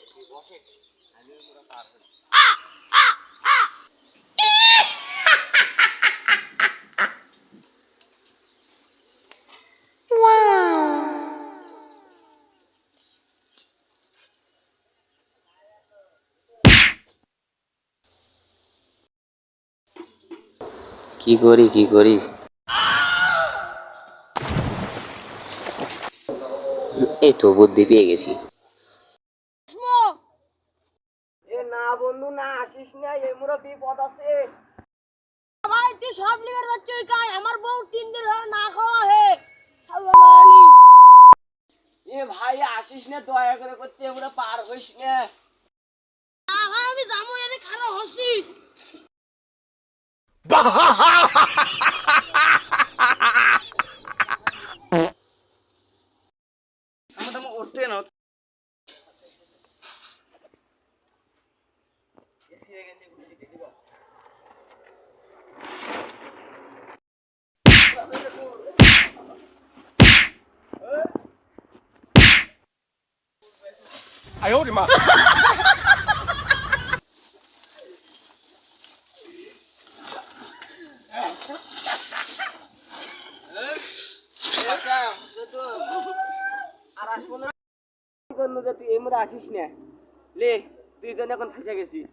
কি করি কি করি এই তো বুদ্ধি পেয়ে গেছি। না বন্ধু না আসিস না, এমরা বিপদ আছে। ভাই তুই সব লিগার বাচ্চাই কাই আমার বউ 3 দিন ধরে না খাওয়া হে এ ভাই আসিস না, দয়া করে করছে, এমরা পার হইস না। আমি জামু এনে খারাপ হসি আমি তো উঠতে না।哎呦我的妈আর আসবো না, তুই এমরা আসিস না। লে তুই তো এখন ফেসে গেছিস।